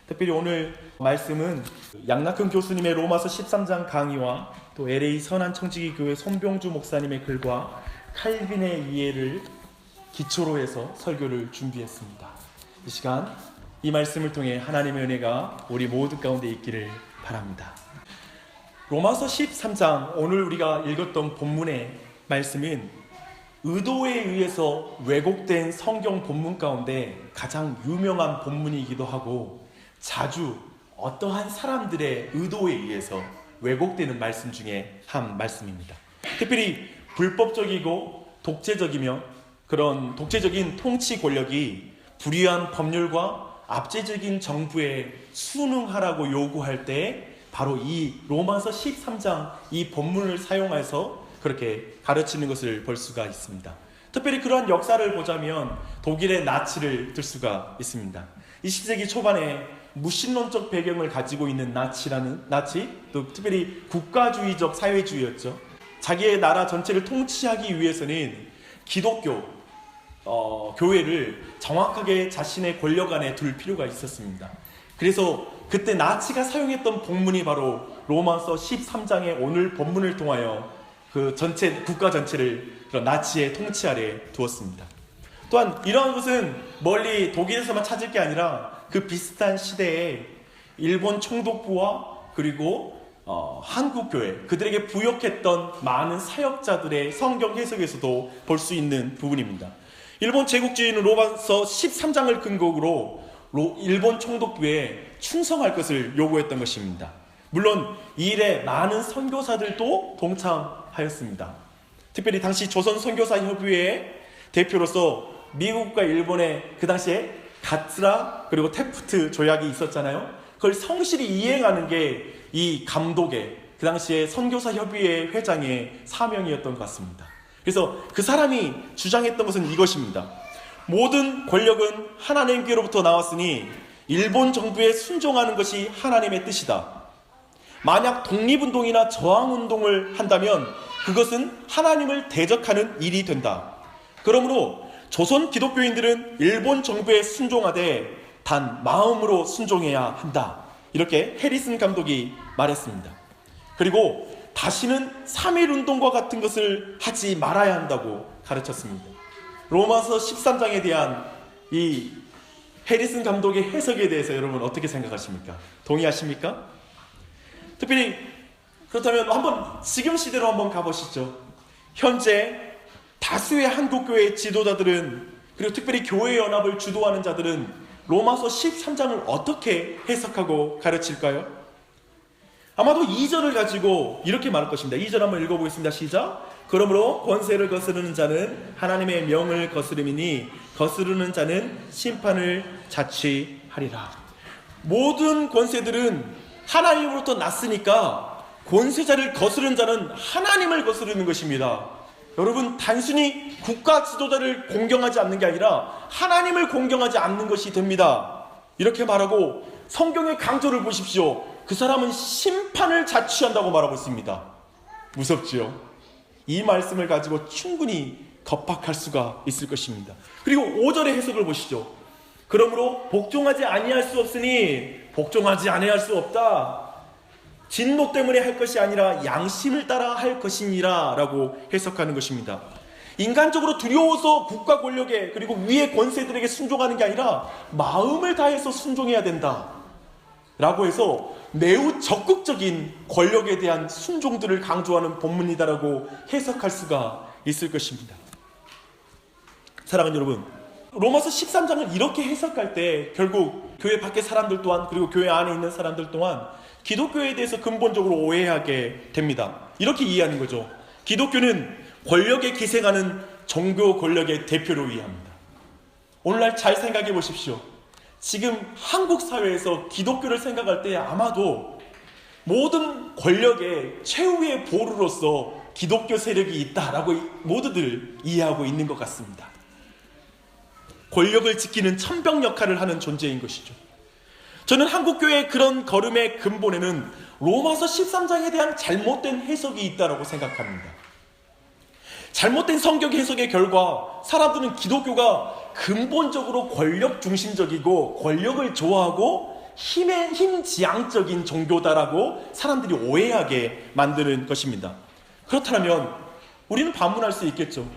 특별히 오늘 말씀은 양낙근 교수님의 로마서 13장 강의와 또 LA 선한청지기교회 손병주 목사님의 글과 칼빈의 이해를 기초로 해서 설교를 준비했습니다. 이 시간 이 말씀을 통해 하나님의 은혜가 우리 모두 가운데 있기를 바랍니다. 로마서 13장 오늘 우리가 읽었던 본문의 말씀은 의도에 의해서 왜곡된 성경 본문 가운데 가장 유명한 본문이기도 하고 자주 어떠한 사람들의 의도에 의해서 왜곡되는 말씀 중에 한 말씀입니다. 특별히 불법적이고 독재적이며 그런 독재적인 통치 권력이 불의한 법률과 압제적인 정부에 순응하라고 요구할 때 바로 이 로마서 13장 이 본문을 사용해서 그렇게 가르치는 것을 볼 수가 있습니다. 특별히 그러한 역사를 보자면 독일의 나치를 들 수가 있습니다. 20세기 초반에 무신론적 배경을 가지고 있는 나치, 또 특별히 국가주의적 사회주의였죠. 자기의 나라 전체를 통치하기 위해서는 기독교 교회를 정확하게 자신의 권력 안에 둘 필요가 있었습니다. 그래서 그때 나치가 사용했던 본문이 바로 로마서 13장의 오늘 본문을 통하여 그 전체 국가 전체를 그런 나치의 통치 아래 두었습니다. 또한 이러한 것은 멀리 독일에서만 찾을 게 아니라 그 비슷한 시대에 일본 총독부와 그리고 한국교회 그들에게 부역했던 많은 사역자들의 성경 해석에서도 볼 수 있는 부분입니다. 일본 제국주의는 로마서 13장을 근거로 일본 총독부에 충성할 것을 요구했던 것입니다. 물론 이 일에 많은 선교사들도 동참하였습니다. 특별히 당시 조선 선교사협의회의 대표로서 미국과 일본의 그 당시에 가츠라 그리고 테프트 조약이 있었잖아요. 그걸 성실히 이행하는 게 이 감독의 그 당시에 선교사협의회 회장의 사명이었던 것 같습니다. 그래서 그 사람이 주장했던 것은 이것입니다. 모든 권력은 하나님께로부터 나왔으니 일본 정부에 순종하는 것이 하나님의 뜻이다. 만약 독립운동이나 저항운동을 한다면 그것은 하나님을 대적하는 일이 된다. 그러므로 조선 기독교인들은 일본 정부에 순종하되 단 마음으로 순종해야 한다. 이렇게 해리슨 감독이 말했습니다. 그리고 다시는 3.1운동과 같은 것을 하지 말아야 한다고 가르쳤습니다. 로마서 13장에 대한 이 해리슨 감독의 해석에 대해서 여러분 어떻게 생각하십니까? 동의하십니까? 특별히 그렇다면 한번 지금 시대로 한번 가보시죠. 현재 다수의 한국교회 지도자들은 그리고 특별히 교회연합을 주도하는 자들은 로마서 13장을 어떻게 해석하고 가르칠까요? 아마도 2절을 가지고 이렇게 말할 것입니다. 2절 한번 읽어보겠습니다. 시작. 그러므로 권세를 거스르는 자는 하나님의 명을 거스름이니 거스르는 자는 심판을 자취하리라. 모든 권세들은 하나님으로부터 났으니까 권세자를 거스르는 자는 하나님을 거스르는 것입니다. 여러분, 단순히 국가 지도자를 공경하지 않는 게 아니라 하나님을 공경하지 않는 것이 됩니다. 이렇게 말하고 성경의 강조를 보십시오. 그 사람은 심판을 자취한다고 말하고 있습니다. 무섭지요? 이 말씀을 가지고 충분히 겁박할 수가 있을 것입니다. 그리고 5절의 해석을 보시죠. 그러므로 복종하지 아니할 수 없으니 복종하지 아니할 수 없다. 진노 때문에 할 것이 아니라 양심을 따라 할 것이니라 라고 해석하는 것입니다. 인간적으로 두려워서 국가 권력에 그리고 위의 권세들에게 순종하는 게 아니라 마음을 다해서 순종해야 된다 라고 해서 매우 적극적인 권력에 대한 순종들을 강조하는 본문이다라고 해석할 수가 있을 것입니다. 사랑하는 여러분, 로마서 13장을 이렇게 해석할 때 결국 교회 밖의 사람들 또한 그리고 교회 안에 있는 사람들 또한 기독교에 대해서 근본적으로 오해하게 됩니다. 이렇게 이해하는 거죠. 기독교는 권력에 기생하는 종교 권력의 대표로 이해합니다. 오늘날 잘 생각해 보십시오. 지금 한국 사회에서 기독교를 생각할 때 아마도 모든 권력의 최후의 보루로서 기독교 세력이 있다라고 모두들 이해하고 있는 것 같습니다. 권력을 지키는 천병 역할을 하는 존재인 것이죠. 저는 한국교회의 그런 걸음의 근본에는 로마서 13장에 대한 잘못된 해석이 있다고 생각합니다. 잘못된 성경 해석의 결과 사람들은 기독교가 근본적으로 권력 중심적이고 권력을 좋아하고 힘지향적인 종교다라고 사람들이 오해하게 만드는 것입니다. 그렇다면 우리는 반문할 수 있겠죠.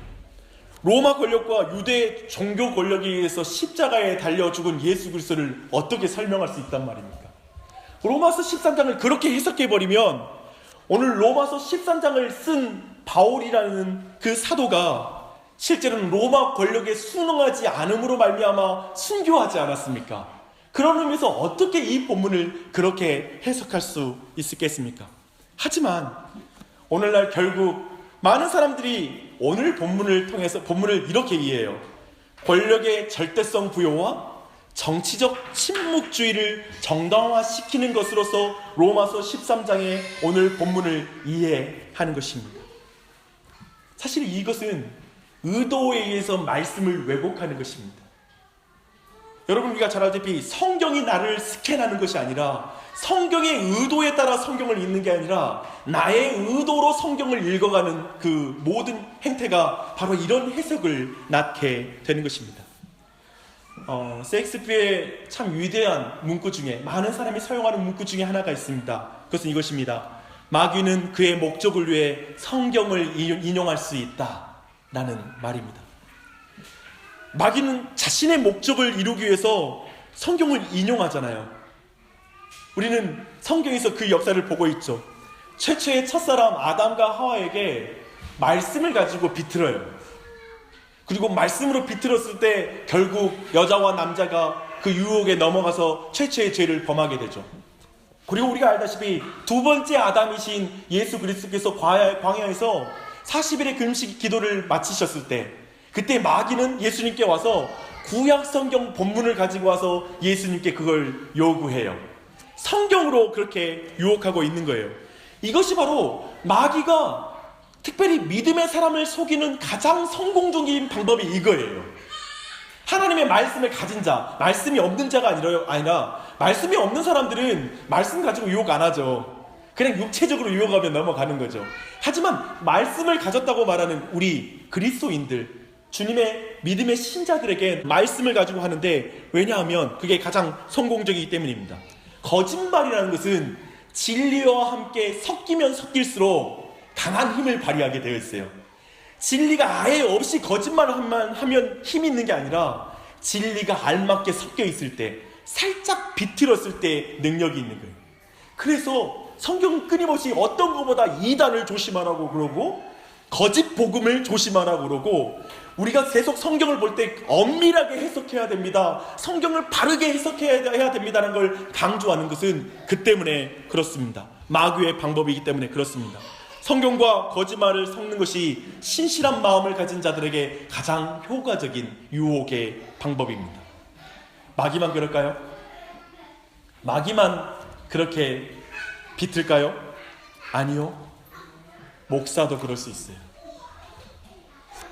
로마 권력과 유대 종교 권력에 의해서 십자가에 달려 죽은 예수 그리스도를 어떻게 설명할 수 있단 말입니까? 로마서 13장을 그렇게 해석해버리면 오늘 로마서 13장을 쓴 바울이라는 그 사도가 실제로는 로마 권력에 순응하지 않음으로 말미암아 순교하지 않았습니까? 그런 의미에서 어떻게 이 본문을 그렇게 해석할 수 있겠습니까? 하지만 오늘날 결국 많은 사람들이 오늘 본문을 통해서 본문을 이렇게 이해해요. 권력의 절대성 부여와 정치적 침묵주의를 정당화시키는 것으로서 로마서 13장의 오늘 본문을 이해하는 것입니다. 사실 이것은 의도에 의해서 말씀을 왜곡하는 것입니다. 여러분, 우리가 잘 알다시피 성경이 나를 스캔하는 것이 아니라 성경의 의도에 따라 성경을 읽는 게 아니라 나의 의도로 성경을 읽어가는 그 모든 행태가 바로 이런 해석을 낳게 되는 것입니다. 셰익스피어의 참 위대한 문구 중에, 많은 사람이 사용하는 문구 중에 하나가 있습니다. 그것은 이것입니다. 마귀는 그의 목적을 위해 성경을 인용할 수 있다 라는 말입니다. 마귀는 자신의 목적을 이루기 위해서 성경을 인용하잖아요. 우리는 성경에서 그 역사를 보고 있죠. 최초의 첫사람 아담과 하와에게 말씀을 가지고 비틀어요. 그리고 말씀으로 비틀었을 때 결국 여자와 남자가 그 유혹에 넘어가서 최초의 죄를 범하게 되죠. 그리고 우리가 알다시피 두 번째 아담이신 예수 그리스도께서 광야에서 40일의 금식 기도를 마치셨을 때, 그때 마귀는 예수님께 와서 구약 성경 본문을 가지고 와서 예수님께 그걸 요구해요. 성경으로 그렇게 유혹하고 있는 거예요. 이것이 바로 마귀가 특별히 믿음의 사람을 속이는 가장 성공적인 방법이 이거예요. 하나님의 말씀을 가진 자, 말씀이 없는 자가 아니라 말씀이 없는 사람들은 말씀 가지고 유혹 안 하죠. 그냥 육체적으로 유혹하면 넘어가는 거죠. 하지만 말씀을 가졌다고 말하는 우리 그리스도인들, 주님의 믿음의 신자들에게 말씀을 가지고 하는데, 왜냐하면 그게 가장 성공적이기 때문입니다. 거짓말이라는 것은 진리와 함께 섞이면 섞일수록 강한 힘을 발휘하게 되어 있어요. 진리가 아예 없이 거짓말만 하면 힘이 있는 게 아니라 진리가 알맞게 섞여 있을 때, 살짝 비틀었을 때 능력이 있는 거예요. 그래서 성경은 끊임없이 어떤 것보다 이단을 조심하라고 그러고 거짓 복음을 조심하라고 그러고, 우리가 계속 성경을 볼 때 엄밀하게 해석해야 됩니다, 성경을 바르게 해석해야 됩니다라는 걸 강조하는 것은 그 때문에 그렇습니다. 마귀의 방법이기 때문에 그렇습니다. 성경과 거짓말을 섞는 것이 신실한 마음을 가진 자들에게 가장 효과적인 유혹의 방법입니다. 마귀만 그럴까요? 마귀만 그렇게 비틀까요? 아니요. 목사도 그럴 수 있어요.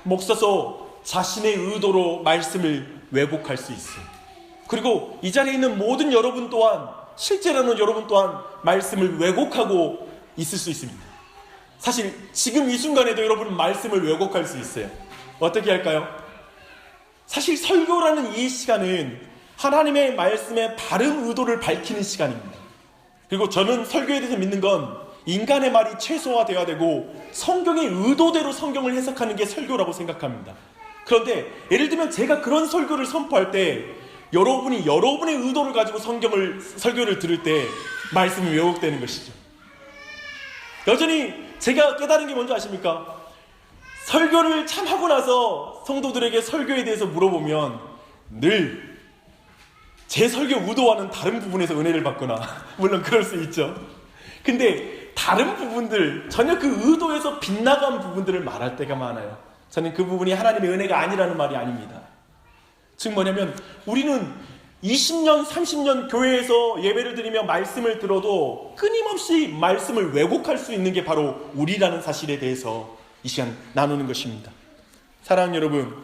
목사도 자신의 의도로 말씀을 왜곡할 수 있어요. 그리고 이 자리에 있는 모든 여러분 또한, 실제로는 여러분 또한 말씀을 왜곡하고 있을 수 있습니다. 사실 지금 이 순간에도 여러분은 말씀을 왜곡할 수 있어요. 어떻게 할까요? 사실 설교라는 이 시간은 하나님의 말씀의 바른 의도를 밝히는 시간입니다. 그리고 저는 설교에 대해서 믿는 건 인간의 말이 최소화되어야 되고 성경의 의도대로 성경을 해석하는 게 설교라고 생각합니다. 그런데 예를 들면 제가 그런 설교를 선포할 때 여러분이 여러분의 의도를 가지고 설교를 들을 때 말씀이 왜곡되는 것이죠. 여전히 제가 깨달은 게 뭔지 아십니까? 설교를 참 하고 나서 성도들에게 설교에 대해서 물어보면 늘 제 설교 의도와는 다른 부분에서 은혜를 받거나 물론 그럴 수 있죠. 근데 다른 부분들, 전혀 그 의도에서 빗나간 부분들을 말할 때가 많아요. 저는 그 부분이 하나님의 은혜가 아니라는 말이 아닙니다. 즉 뭐냐면, 우리는 20년, 30년 교회에서 예배를 드리며 말씀을 들어도 끊임없이 말씀을 왜곡할 수 있는 게 바로 우리라는 사실에 대해서 이 시간 나누는 것입니다. 사랑하는 여러분,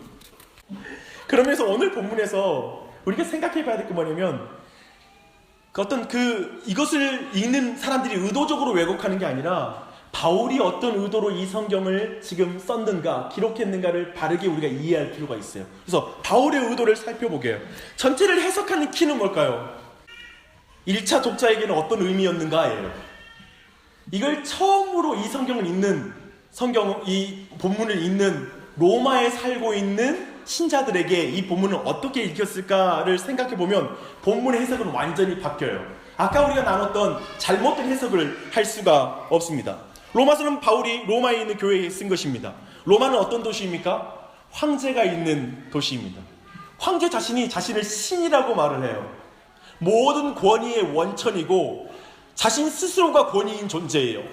그러면서 오늘 본문에서 우리가 생각해 봐야 될 게 뭐냐면, 이것을 읽는 사람들이 의도적으로 왜곡하는 게 아니라 바울이 어떤 의도로 이 성경을 지금 썼는가, 기록했는가를 바르게 우리가 이해할 필요가 있어요. 그래서 바울의 의도를 살펴보게요. 전체를 해석하는 키는 뭘까요? 1차 독자에게는 어떤 의미였는가예요. 이걸 처음으로 이 이 본문을 읽는 로마에 살고 있는 신자들에게 이 본문을 어떻게 읽혔을까를 생각해보면 본문의 해석은 완전히 바뀌어요. 아까 우리가 나눴던 잘못된 해석을 할 수가 없습니다. 로마서는 바울이 로마에 있는 교회에 쓴 것입니다. 로마는 어떤 도시입니까? 황제가 있는 도시입니다. 황제 자신이 자신을 신이라고 말을 해요. 모든 권위의 원천이고 자신 스스로가 권위인 존재예요.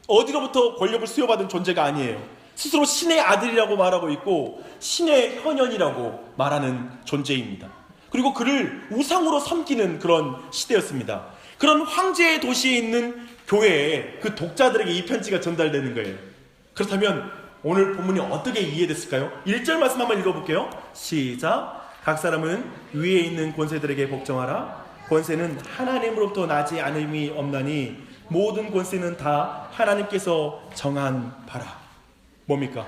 어디로부터 권력을 수여받은 존재가 아니에요. 스스로 신의 아들이라고 말하고 있고 신의 현현이라고 말하는 존재입니다. 그리고 그를 우상으로 섬기는 그런 시대였습니다. 그런 황제의 도시에 있는 교회에 그 독자들에게 이 편지가 전달되는 거예요. 그렇다면 오늘 본문이 어떻게 이해됐을까요? 1절 말씀 한번 읽어볼게요. 시작. 각 사람은 위에 있는 권세들에게 복종하라. 권세는 하나님으로부터 나지 않음이 없나니 모든 권세는 다 하나님께서 정한 바라. 뭡니까?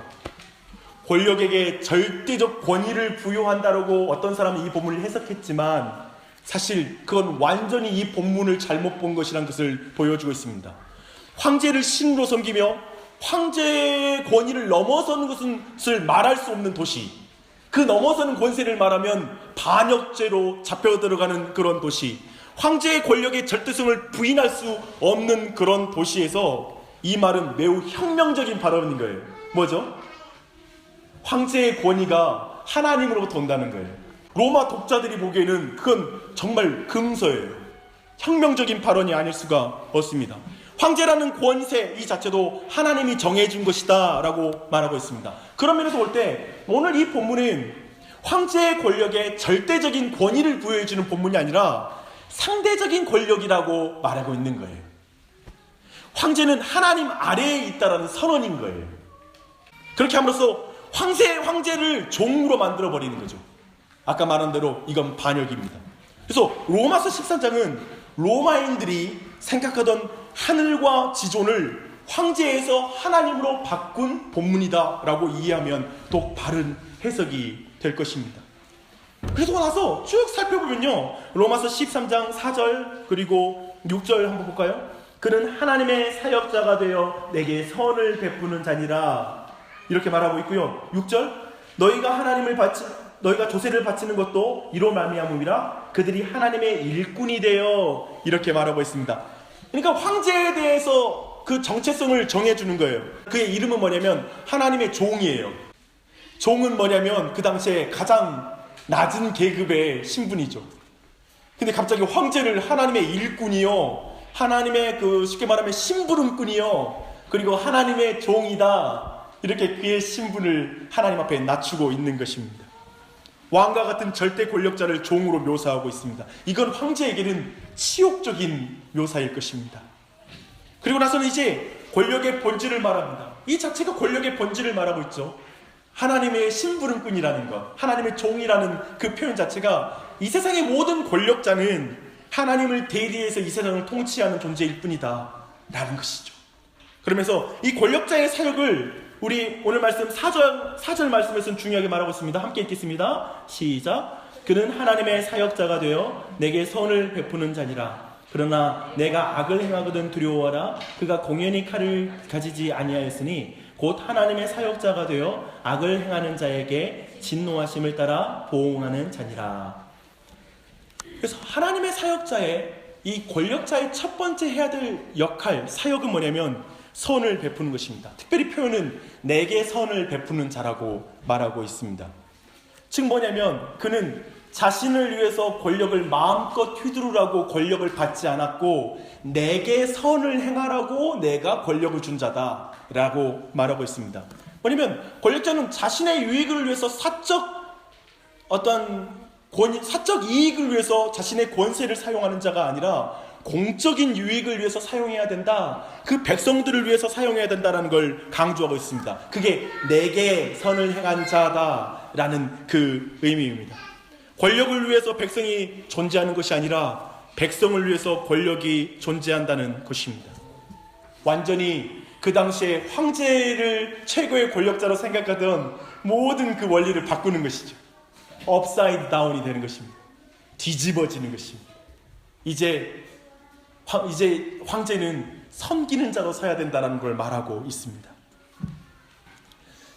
권력에게 절대적 권위를 부여한다라고 어떤 사람은 이 본문을 해석했지만 사실 그건 완전히 이 본문을 잘못 본 것이라는 것을 보여주고 있습니다. 황제를 신으로 섬기며 황제의 권위를 넘어서는 것을 말할 수 없는 도시, 그 넘어서는 권세를 말하면 반역죄로 잡혀 들어가는 그런 도시, 황제의 권력의 절대성을 부인할 수 없는 그런 도시에서 이 말은 매우 혁명적인 발언인 거예요. 뭐죠? 황제의 권위가 하나님으로부터 온다는 거예요. 로마 독자들이 보기에는 그건 정말 금서예요. 혁명적인 발언이 아닐 수가 없습니다. 황제라는 권세 이 자체도 하나님이 정해준 것이다 라고 말하고 있습니다. 그런 면에서 볼 때 오늘 이 본문은 황제의 권력에 절대적인 권위를 부여해주는 본문이 아니라 상대적인 권력이라고 말하고 있는 거예요. 황제는 하나님 아래에 있다라는 선언인 거예요. 그렇게 함으로써 황제를 종으로 만들어버리는 거죠. 아까 말한 대로 이건 반역입니다. 그래서 로마서 13장은 로마인들이 생각하던 하늘과 지존을 황제에서 하나님으로 바꾼 본문이다 라고 이해하면 더 바른 해석이 될 것입니다. 그러고 나서 쭉 살펴보면요, 로마서 13장 4절 그리고 6절 한번 볼까요? 그는 하나님의 사역자가 되어 내게 선을 베푸는 자니라 이렇게 말하고 있고요. 6절 너희가 조세를 바치는 것도 이로 말미암음이라 그들이 하나님의 일꾼이 되어 이렇게 말하고 있습니다. 그러니까 황제에 대해서 그 정체성을 정해주는 거예요. 그의 이름은 뭐냐면 하나님의 종이에요. 종은 뭐냐면 그 당시에 가장 낮은 계급의 신분이죠. 근데 갑자기 황제를 하나님의 일꾼이요, 하나님의 쉽게 말하면 심부름꾼이요, 그리고 하나님의 종이다, 이렇게 그의 신분을 하나님 앞에 낮추고 있는 것입니다. 왕과 같은 절대 권력자를 종으로 묘사하고 있습니다. 이건 황제에게는 치욕적인 묘사일 것입니다. 그리고 나서는 이제 권력의 본질을 말합니다. 이 자체가 권력의 본질을 말하고 있죠. 하나님의 심부름꾼이라는 것, 하나님의 종이라는 그 표현 자체가 이 세상의 모든 권력자는 하나님을 대리해서 이 세상을 통치하는 존재일 뿐이다 라는 것이죠. 그러면서 이 권력자의 사역을 우리 오늘 말씀 4절 말씀에서는 중요하게 말하고 있습니다. 함께 읽겠습니다. 시작. 그는 하나님의 사역자가 되어 내게 선을 베푸는 자니라. 그러나 내가 악을 행하거든 두려워하라. 그가 공연히 칼을 가지지 아니하였으니 곧 하나님의 사역자가 되어 악을 행하는 자에게 진노하심을 따라 보응하는 자니라. 그래서 하나님의 사역자의 이 권력자의 첫 번째 해야 될 역할, 사역은 뭐냐면 선을 베푸는 것입니다. 특별히 표현은 내게 선을 베푸는 자라고 말하고 있습니다. 즉 뭐냐면 그는 자신을 위해서 권력을 마음껏 휘두르라고 권력을 받지 않았고 내게 선을 행하라고 내가 권력을 준 자다라고 말하고 있습니다. 뭐냐면 권력자는 자신의 유익을 위해서 사적 이익을 위해서 자신의 권세를 사용하는 자가 아니라 공적인 유익을 위해서 사용해야 된다, 그 백성들을 위해서 사용해야 된다는 걸 강조하고 있습니다. 그게 내게 선을 행한 자다라는 그 의미입니다. 권력을 위해서 백성이 존재하는 것이 아니라 백성을 위해서 권력이 존재한다는 것입니다. 완전히 그 당시에 황제를 최고의 권력자로 생각하던 모든 그 원리를 바꾸는 것이죠. 업사이드 다운이 되는 것입니다. 뒤집어지는 것입니다. 이제 황제는 섬기는 자로 서야 된다는 걸 말하고 있습니다.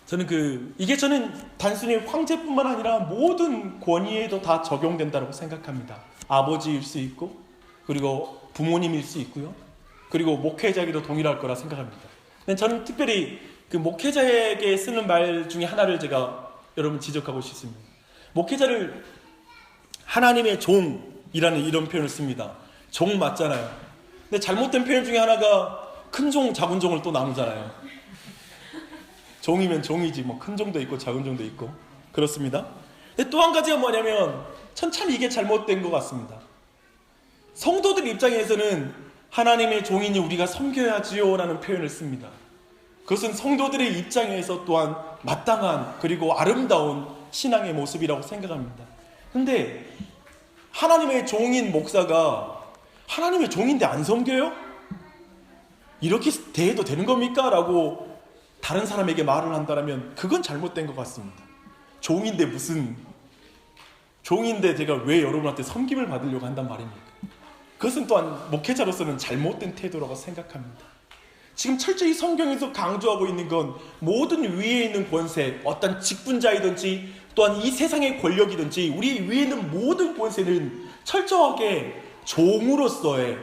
저는 단순히 황제뿐만 아니라 모든 권위에도 다 적용된다고 생각합니다. 아버지일 수 있고, 그리고 부모님일 수 있고요, 그리고 목회자에게도 동일할 거라 생각합니다. 근데 저는 특별히 그 목회자에게 쓰는 말 중에 하나를 제가 여러분 지적하고 싶습니다. 목회자를 하나님의 종이라는 이런 표현을 씁니다. 종 맞잖아요. 근데 잘못된 표현 중에 하나가 큰 종, 작은 종을 또 나누잖아요. 종이면 종이지, 뭐 큰 종도 있고 작은 종도 있고 그렇습니다. 근데 또 한 가지가 뭐냐면 참 이게 잘못된 것 같습니다. 성도들 입장에서는 하나님의 종이니 우리가 섬겨야지요 라는 표현을 씁니다. 그것은 성도들의 입장에서 또한 마땅한 그리고 아름다운 신앙의 모습이라고 생각합니다. 근데 하나님의 종인 목사가 하나님의 종인데 안 섬겨요? 이렇게 대해도 되는 겁니까? 라고 다른 사람에게 말을 한다면 그건 잘못된 것 같습니다. 종인데 제가 왜 여러분한테 섬김을 받으려고 한단 말입니까? 그것은 또한 목회자로서는 잘못된 태도라고 생각합니다. 지금 철저히 성경에서 강조하고 있는 건 모든 위에 있는 권세, 어떤 직분자이든지 또한 이 세상의 권력이든지 우리 위에 있는 모든 권세는 철저하게 종으로서의,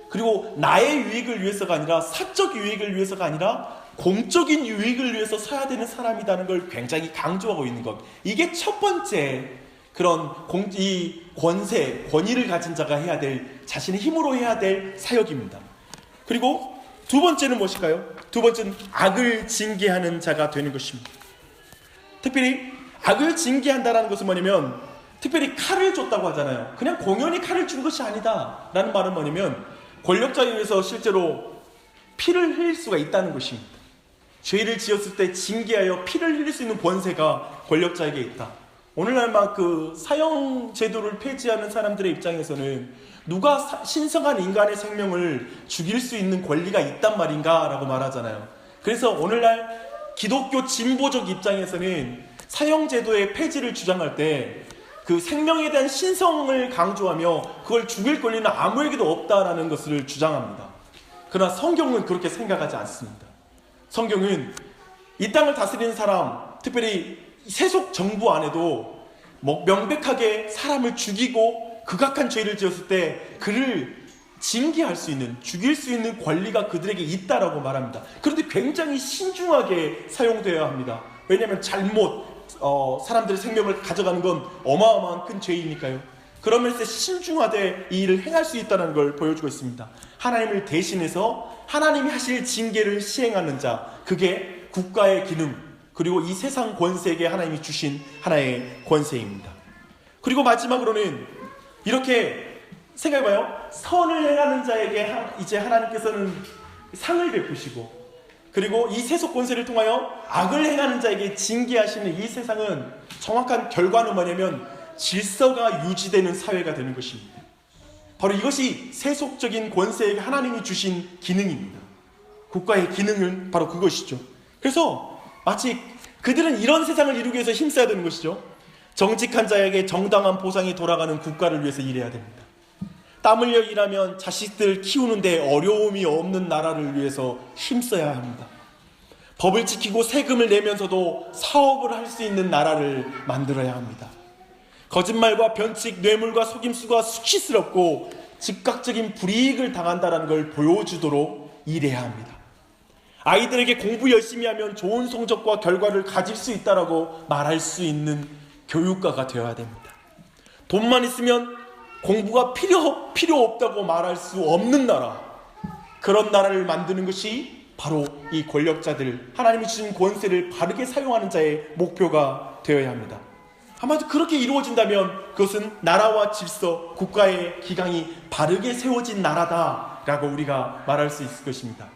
그리고 나의 유익을 위해서가 아니라 사적 유익을 위해서가 아니라 공적인 유익을 위해서 서야 되는 사람이라는 걸 굉장히 강조하고 있는 것. 이게 첫 번째 그런 이 권위를 가진 자가 해야 될, 자신의 힘으로 해야 될 사역입니다. 그리고 두 번째는 무엇일까요? 두 번째는 악을 징계하는 자가 되는 것입니다. 특별히 악을 징계한다는 것은 뭐냐면, 특별히 칼을 줬다고 하잖아요. 그냥 공연히 칼을 준 것이 아니다 라는 말은 뭐냐면, 권력자에 의해서 실제로 피를 흘릴 수가 있다는 것입니다. 죄를 지었을 때 징계하여 피를 흘릴 수 있는 권세가 권력자에게 있다. 오늘날 막 그 사형 제도를 폐지하는 사람들의 입장에서는 누가 신성한 인간의 생명을 죽일 수 있는 권리가 있단 말인가 라고 말하잖아요. 그래서 오늘날 기독교 진보적 입장에서는 사형 제도의 폐지를 주장할 때 그 생명에 대한 신성을 강조하며 그걸 죽일 권리는 아무에게도 없다라는 것을 주장합니다. 그러나 성경은 그렇게 생각하지 않습니다. 성경은 이 땅을 다스리는 사람, 특별히 세속 정부 안에도 명백하게 사람을 죽이고 극악한 죄를 지었을 때 그를 징계할 수 있는, 죽일 수 있는 권리가 그들에게 있다라고 말합니다. 그런데 굉장히 신중하게 사용되어야 합니다. 왜냐하면 사람들의 생명을 가져가는 건 어마어마한 큰 죄이니까요. 그러면서 신중하게 이 일을 행할 수 있다는 걸 보여주고 있습니다. 하나님을 대신해서 하나님이 하실 징계를 시행하는 자, 그게 국가의 기능, 그리고 이 세상 권세에게 하나님이 주신 하나의 권세입니다. 그리고 마지막으로는 이렇게 생각해봐요. 선을 행하는 자에게 이제 하나님께서는 상을 베푸시고, 그리고 이 세속 권세를 통하여 악을 행하는 자에게 징계하시는 이 세상은 정확한 결과는 뭐냐면 질서가 유지되는 사회가 되는 것입니다. 바로 이것이 세속적인 권세에게 하나님이 주신 기능입니다. 국가의 기능은 바로 그것이죠. 그래서 마치 그들은 이런 세상을 이루기 위해서 힘써야 되는 것이죠. 정직한 자에게 정당한 보상이 돌아가는 국가를 위해서 일해야 됩니다. 땀 흘려 일하면 자식들 키우는데 어려움이 없는 나라를 위해서 힘써야 합니다. 법을 지키고 세금을 내면서도 사업을 할 수 있는 나라를 만들어야 합니다. 거짓말과 변칙, 뇌물과 속임수가 수치스럽고 즉각적인 불이익을 당한다는 걸 보여주도록 일해야 합니다. 아이들에게 공부 열심히 하면 좋은 성적과 결과를 가질 수 있다라고 말할 수 있는 교육가가 되어야 됩니다. 돈만 있으면 공부가 필요 없다고 말할 수 없는 나라, 그런 나라를 만드는 것이 바로 이 권력자들, 하나님이 주신 권세를 바르게 사용하는 자의 목표가 되어야 합니다. 아마도 그렇게 이루어진다면 그것은 나라와 질서, 국가의 기강이 바르게 세워진 나라다라고 우리가 말할 수 있을 것입니다.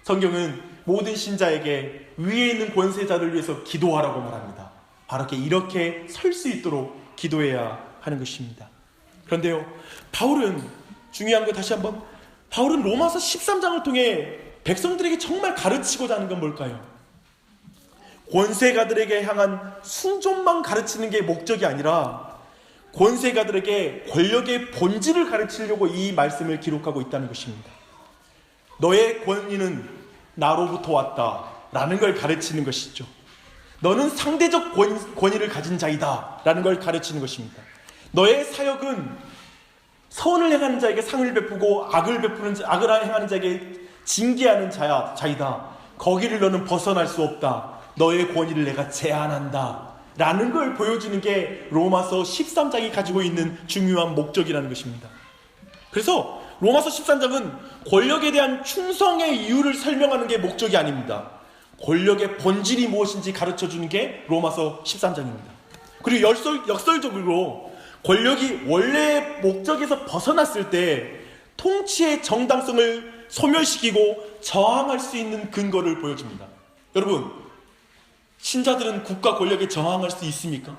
성경은 모든 신자에게 위에 있는 권세자를 위해서 기도하라고 말합니다. 바르게 이렇게 설 수 있도록 기도해야 하는 것입니다. 그런데요, 바울은 중요한 거 다시 한번, 바울은 로마서 13장을 통해 백성들에게 정말 가르치고자 하는 건 뭘까요? 권세가들에게 향한 순종만 가르치는 게 목적이 아니라 권세가들에게 권력의 본질을 가르치려고 이 말씀을 기록하고 있다는 것입니다. 너의 권위는 나로부터 왔다라는 걸 가르치는 것이죠. 너는 상대적 권위를 가진 자이다라는 걸 가르치는 것입니다. 너의 사역은 선을 행하는 자에게 상을 베푸고 악을 행하는 자에게 징계하는 자이다. 거기를 너는 벗어날 수 없다. 너의 권위를 내가 제한한다 라는 걸 보여주는 게 로마서 13장이 가지고 있는 중요한 목적이라는 것입니다. 그래서 로마서 13장은 권력에 대한 충성의 이유를 설명하는 게 목적이 아닙니다. 권력의 본질이 무엇인지 가르쳐주는 게 로마서 13장입니다. 그리고 역설적으로 권력이 원래의 목적에서 벗어났을 때 통치의 정당성을 소멸시키고 저항할 수 있는 근거를 보여줍니다. 여러분, 신자들은 국가 권력에 저항할 수 있습니까?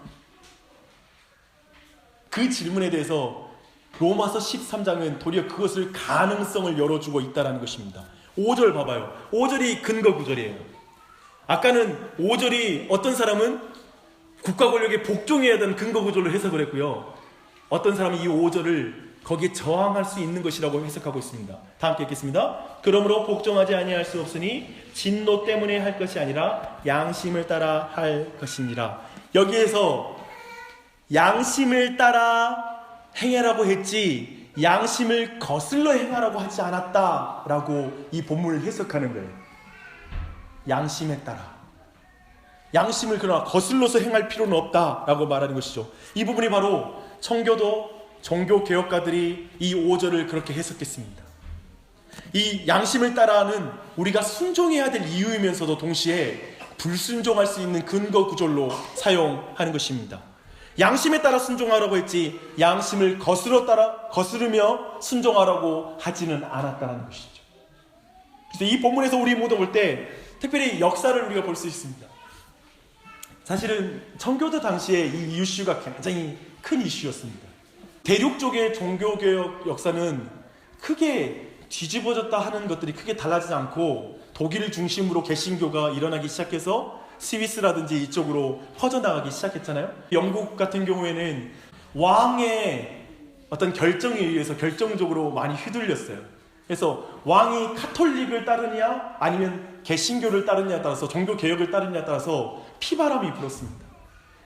그 질문에 대해서 로마서 13장은 도리어 그것을 가능성을 열어주고 있다는 것입니다. 5절 봐봐요. 5절이 근거 구절이에요. 아까는 5절이 어떤 사람은 국가 권력에 복종해야 되는 근거 구절로 해석을 했고요. 어떤 사람은 이 5절을 거기에 저항할 수 있는 것이라고 해석하고 있습니다. 다 함께 읽겠습니다. 그러므로 복종하지 아니할 수 없으니 진노 때문에 할 것이 아니라 양심을 따라 할 것이니라. 여기에서 양심을 따라 행해라고 했지 양심을 거슬러 행하라고 하지 않았다라고 이 본문을 해석하는 거예요. 양심에 따라. 양심을 그러나 거슬러서 행할 필요는 없다라고 말하는 것이죠. 이 부분이 바로 청교도 종교개혁가들이 이 5절을 그렇게 해석했습니다. 이 양심을 따라는 우리가 순종해야 될 이유이면서도 동시에 불순종할 수 있는 근거 구절로 사용하는 것입니다. 양심에 따라 순종하라고 했지 양심을 거스르며 순종하라고 하지는 않았다는 것이죠. 그래서 이 본문에서 우리 모두 볼 때 특별히 역사를 우리가 볼 수 있습니다. 사실은 청교도 당시에 이 이슈가 굉장히 큰 이슈였습니다. 대륙 쪽의 종교개혁 역사는 크게 뒤집어졌다 하는 것들이 크게 달라지지 않고 독일을 중심으로 개신교가 일어나기 시작해서 스위스라든지 이쪽으로 퍼져나가기 시작했잖아요. 영국 같은 경우에는 왕의 어떤 결정에 의해서 결정적으로 많이 휘둘렸어요. 그래서 왕이 카톨릭을 따르냐 아니면 개신교를 따르냐에 따라서 종교개혁을 따르냐에 따라서 피바람이 불었습니다.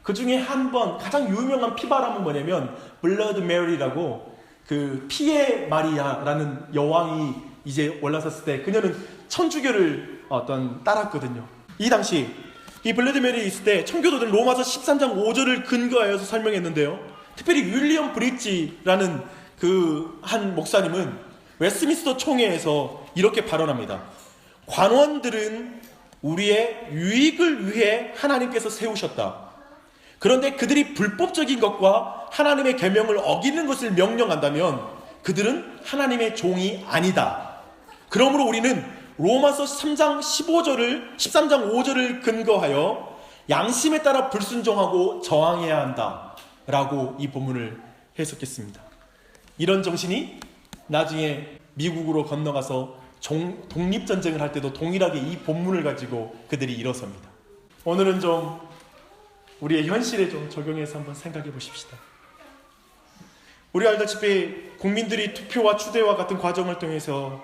그 중에 한 번 가장 유명한 피바람은 뭐냐면 블러드 메리라고 그 피의 마리아라는 여왕이 이제 올라섰을 때 그녀는 천주교를 따랐거든요. 이 당시 이 블러드 메리 있을 때 청교도들은 로마서 13장 5절을 근거하여서 설명했는데요. 특별히 윌리엄 브릿지라는 그 한 목사님은 웨스트민스터 총회에서 이렇게 발언합니다. 관원들은 우리의 유익을 위해 하나님께서 세우셨다. 그런데 그들이 불법적인 것과 하나님의 계명을 어기는 것을 명령한다면 그들은 하나님의 종이 아니다. 그러므로 우리는 로마서 13장 5절을 근거하여 양심에 따라 불순종하고 저항해야 한다 라고 이 본문을 해석했습니다. 이런 정신이 나중에 미국으로 건너가서 독립전쟁을 할 때도 동일하게 이 본문을 가지고 그들이 일어섭니다. 오늘은 좀 우리의 현실에 좀 적용해서 한번 생각해 보십시다. 우리 알다시피 국민들이 투표와 추대와 같은 과정을 통해서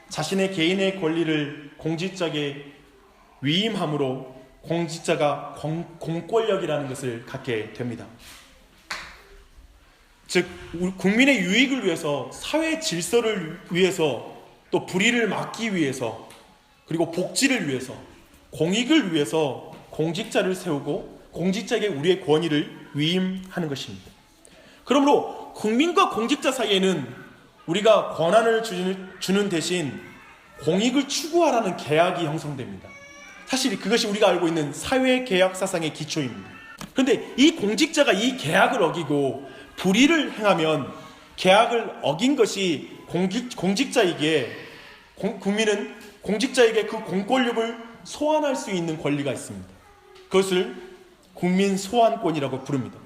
자신의 개인의 권리를 공직자에게 위임함으로 공직자가 공권력이라는 것을 갖게 됩니다. 즉 국민의 유익을 위해서, 사회 질서를 위해서, 또 불의를 막기 위해서, 그리고 복지를 위해서, 공익을 위해서 공직자를 세우고 공직자에게 우리의 권위를 위임하는 것입니다. 그러므로 국민과 공직자 사이에는 우리가 권한을 주는 대신 공익을 추구하라는 계약이 형성됩니다. 사실 그것이 우리가 알고 있는 사회계약 사상의 기초입니다. 그런데 이 공직자가 이 계약을 어기고 불의를 행하면 계약을 어긴 것이 공직자에게, 국민은 공직자에게 그 공권력을 소환할 수 있는 권리가 있습니다. 그것을 국민 소환권이라고 부릅니다.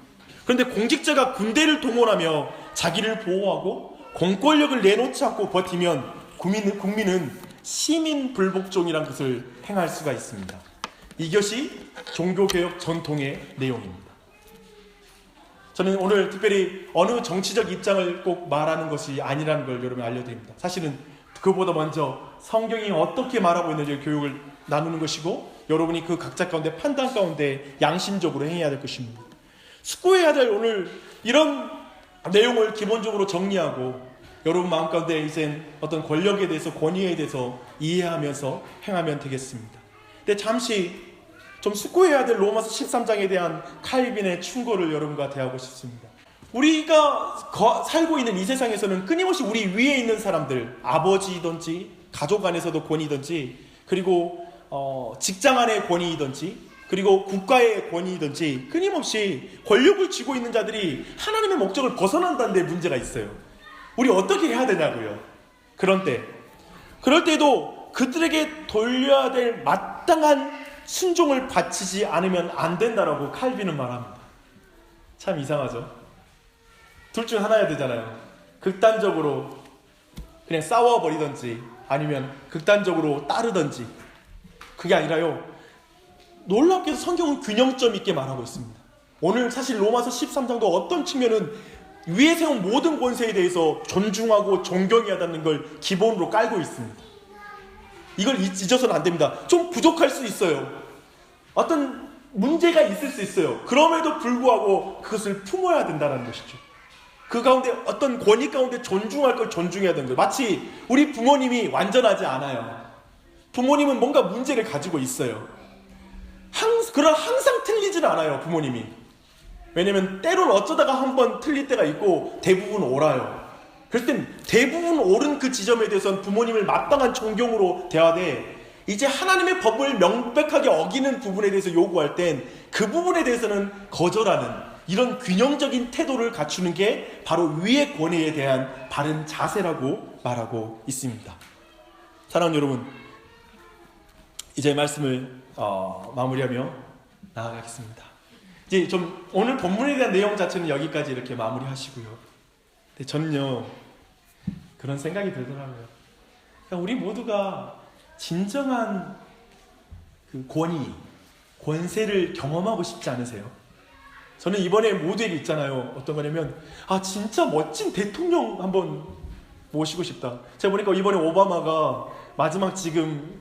그런데 공직자가 군대를 동원하며 자기를 보호하고 공권력을 내놓지 않고 버티면 국민은 시민 불복종이라는 것을 행할 수가 있습니다. 이것이 종교개혁 전통의 내용입니다. 저는 오늘 특별히 어느 정치적 입장을 꼭 말하는 것이 아니라는 걸 여러분 알려드립니다. 사실은 그보다 먼저 성경이 어떻게 말하고 있는지 교육을 나누는 것이고, 여러분이 그 각자 가운데 판단 가운데 양심적으로 행해야 될 것입니다. 숙고해야 될 오늘 이런 내용을 기본적으로 정리하고, 여러분 마음 가운데 이젠 어떤 권력에 대해서, 권위에 대해서 이해하면서 행하면 되겠습니다. 근데 잠시 좀 숙고해야 될 로마서 13장에 대한 칼빈의 충고를 여러분과 대하고 싶습니다. 우리가 살고 있는 이 세상에서는 끊임없이 우리 위에 있는 사람들, 아버지든지 가족 안에서도 권위든지, 그리고 직장 안의 권위이든지, 그리고 국가의 권위이든지 끊임없이 권력을 쥐고 있는 자들이 하나님의 목적을 벗어난다는 데 문제가 있어요. 우리 어떻게 해야 되냐고요. 그럴 때도 그들에게 돌려야 될 마땅한 순종을 바치지 않으면 안 된다라고 칼빈은 말합니다. 참 이상하죠? 둘 중 하나야 되잖아요. 극단적으로 그냥 싸워버리든지 아니면 극단적으로 따르든지. 그게 아니라요, 놀랍게도 성경은 균형점 있게 말하고 있습니다. 오늘 사실 로마서 13장도 어떤 측면은 위에 세운 모든 권세에 대해서 존중하고 존경해야 한다는 걸 기본으로 깔고 있습니다. 이걸 잊어서는 안 됩니다. 좀 부족할 수 있어요. 어떤 문제가 있을 수 있어요. 그럼에도 불구하고 그것을 품어야 된다는 것이죠. 그 가운데 어떤 권위 가운데 존중할 걸 존중해야 되는 거예요. 마치 우리 부모님이 완전하지 않아요. 부모님은 뭔가 문제를 가지고 있어요. 그러나 항상 틀리지는 않아요, 부모님이. 왜냐면 때로는 어쩌다가 한번 틀릴 때가 있고 대부분 옳아요. 그럴 땐 대부분 옳은 그 지점에 대해서는 부모님을 마땅한 존경으로 대하되, 이제 하나님의 법을 명백하게 어기는 부분에 대해서 요구할 땐 그 부분에 대해서는 거절하는 이런 균형적인 태도를 갖추는 게 바로 위의 권위에 대한 바른 자세라고 말하고 있습니다. 사랑하는 여러분, 이제 말씀을 마무리하며 나아가겠습니다. 이제 좀 오늘 본문에 대한 내용 자체는 여기까지 이렇게 마무리하시고요. 근데 저는요, 그런 생각이 들더라고요. 그러니까 우리 모두가 진정한 그 권세를 경험하고 싶지 않으세요? 저는 이번에 모델이 있잖아요. 어떤 거냐면, 진짜 멋진 대통령 한번 모시고 싶다. 제가 보니까 이번에 오바마가 마지막 지금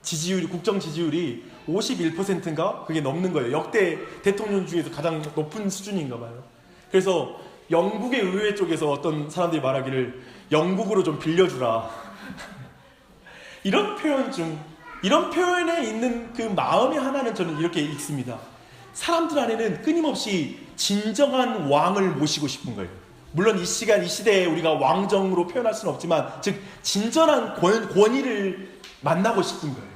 지지율이, 국정 지지율이 51%인가? 그게 넘는 거예요. 역대 대통령 중에서 가장 높은 수준인가 봐요. 그래서 영국의 의회 쪽에서 어떤 사람들이 말하기를 영국으로 좀 빌려주라. 이런 표현에 있는 그 마음의 하나는 저는 이렇게 읽습니다. 사람들 안에는 끊임없이 진정한 왕을 모시고 싶은 거예요. 물론 이 시대에 우리가 왕정으로 표현할 수는 없지만, 즉 진정한 권위를 만나고 싶은 거예요.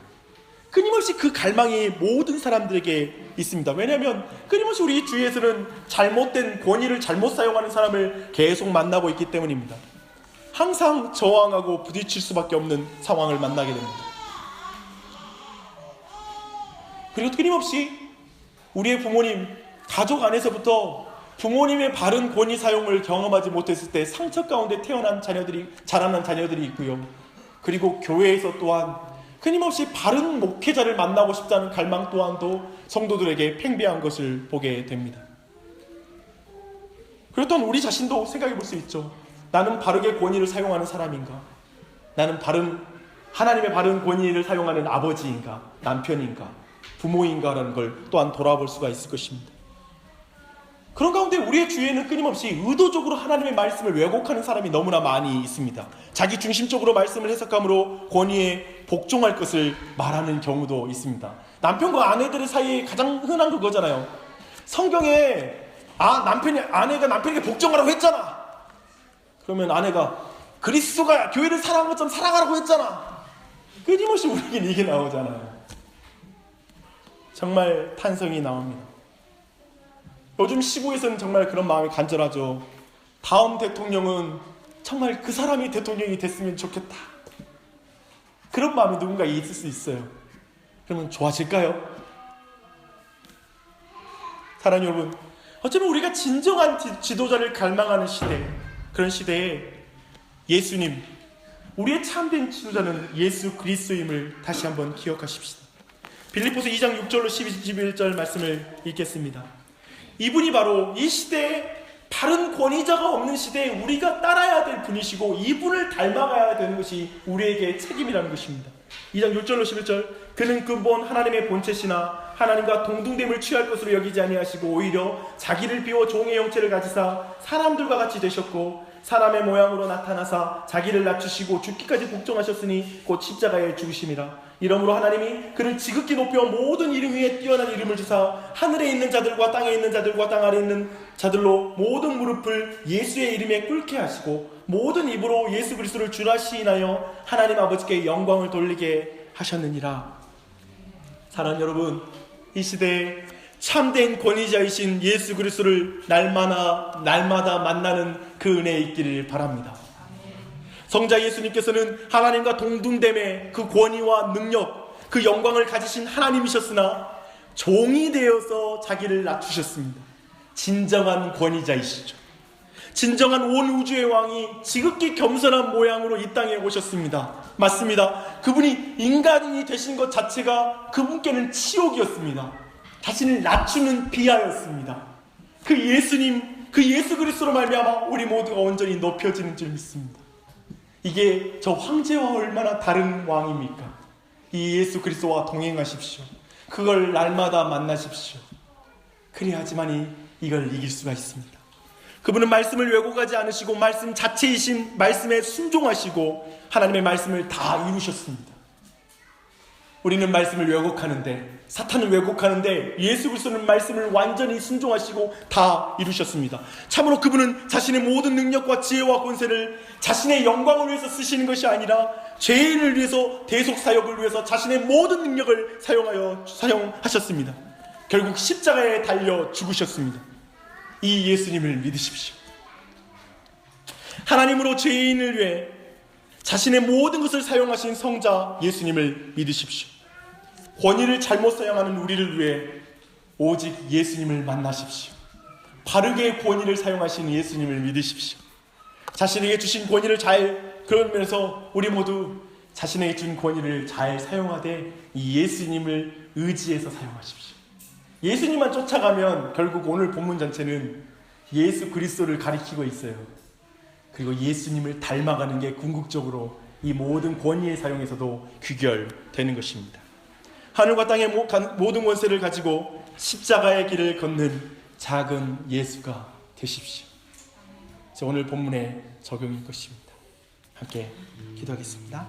끊임없이 그 갈망이 모든 사람들에게 있습니다. 왜냐하면 끊임없이 우리 주위에서는 잘못된 권위를 잘못 사용하는 사람을 계속 만나고 있기 때문입니다. 항상 저항하고 부딪힐 수밖에 없는 상황을 만나게 됩니다. 그리고 끊임없이 우리의 부모님, 가족 안에서부터 부모님의 바른 권위 사용을 경험하지 못했을 때 상처 가운데 자라난 자녀들이 있고요. 그리고 교회에서 또한 끊임없이 바른 목회자를 만나고 싶다는 갈망 또한도 성도들에게 팽배한 것을 보게 됩니다. 그리고 또한 우리 자신도 생각해 볼 수 있죠. 나는 바르게 권위를 사용하는 사람인가? 나는 하나님의 바른 권위를 사용하는 아버지인가? 남편인가? 부모인가라는 걸 또한 돌아볼 수가 있을 것입니다. 그런 가운데 우리의 주위에는 끊임없이 의도적으로 하나님의 말씀을 왜곡하는 사람이 너무나 많이 있습니다. 자기 중심적으로 말씀을 해석함으로 권위에 복종할 것을 말하는 경우도 있습니다. 남편과 아내들 사이에 가장 흔한 그거잖아요. 성경에 아내가 남편에게 복종하라고 했잖아. 그러면 아내가 그리스도가 교회를 사랑한 것처럼 사랑하라고 했잖아. 끊임없이 우리에게 이게 나오잖아요. 정말 탄성이 나옵니다. 요즘 시국에서는 정말 그런 마음이 간절하죠. 다음 대통령은 정말 그 사람이 대통령이 됐으면 좋겠다. 그런 마음이 누군가에 있을 수 있어요. 그러면 좋아질까요? 사랑하는 여러분, 어쩌면 우리가 진정한 지도자를 갈망하는 시대, 그런 시대에 예수님, 우리의 참된 지도자는 예수 그리스도임을 다시 한번 기억하십시다. 빌립보서 2장 6절로 11절 말씀을 읽겠습니다. 이분이 바로 이 시대에 다른 권위자가 없는 시대에 우리가 따라야 될 분이시고 이분을 닮아가야 되는 것이 우리에게 책임이라는 것입니다. 2장 6절로 11절 그는 근본 하나님의 본체시나 하나님과 동등됨을 취할 것으로 여기지 아니하시고 오히려 자기를 비워 종의 형체를 가지사 사람들과 같이 되셨고 사람의 모양으로 나타나사 자기를 낮추시고 죽기까지 복종하셨으니 곧 십자가에 죽으심이라. 이러므로 하나님이 그를 지극히 높여 모든 이름 위에 뛰어난 이름을 주사 하늘에 있는 자들과 땅에 있는 자들과 땅 아래에 있는 자들로 모든 무릎을 예수의 이름에 꿇게 하시고 모든 입으로 예수 그리스도를 주라 시인하여 하나님 아버지께 영광을 돌리게 하셨느니라. 사랑하는 여러분, 이 시대에 참된 권위자이신 예수 그리스도를 날마다 만나는 그 은혜에 있기를 바랍니다. 성자 예수님께서는 하나님과 동등됨의 그 권위와 능력, 그 영광을 가지신 하나님이셨으나 종이 되어서 자기를 낮추셨습니다. 진정한 권위자이시죠. 진정한 온 우주의 왕이 지극히 겸손한 모양으로 이 땅에 오셨습니다. 맞습니다. 그분이 인간이 되신 것 자체가 그분께는 치욕이었습니다. 자신을 낮추는 비하였습니다. 그 예수님, 그 예수 그리스도로 말미암아 우리 모두가 온전히 높여지는 줄 믿습니다. 이게 저 황제와 얼마나 다른 왕입니까? 이 예수 그리스도와 동행하십시오. 그걸 날마다 만나십시오. 그래야지만이 이걸 이길 수가 있습니다. 그분은 말씀을 왜곡하지 않으시고 말씀 자체이신 말씀에 순종하시고 하나님의 말씀을 다 이루셨습니다. 우리는 말씀을 왜곡하는데, 사탄을 왜곡하는데 예수 그리스도는 말씀을 완전히 순종하시고 다 이루셨습니다. 참으로 그분은 자신의 모든 능력과 지혜와 권세를 자신의 영광을 위해서 쓰시는 것이 아니라 죄인을 위해서, 대속 사역을 위해서 자신의 모든 능력을 사용하셨습니다. 결국 십자가에 달려 죽으셨습니다. 이 예수님을 믿으십시오. 하나님으로 죄인을 위해 자신의 모든 것을 사용하신 성자 예수님을 믿으십시오. 권위를 잘못 사용하는 우리를 위해 오직 예수님을 만나십시오. 바르게 권위를 사용하신 예수님을 믿으십시오. 자신에게 주신 권위를 그러면서 우리 모두 자신에게 준 권위를 잘 사용하되 이 예수님을 의지해서 사용하십시오. 예수님만 쫓아가면 결국 오늘 본문 전체는 예수 그리스도를 가리키고 있어요. 그리고 예수님을 닮아가는 게 궁극적으로 이 모든 권위의 사용에서도 귀결되는 것입니다. 하늘과 땅의 모든 권세를 가지고 십자가의 길을 걷는 작은 예수가 되십시오. 오늘 본문의 적용일 것입니다. 함께 기도하겠습니다.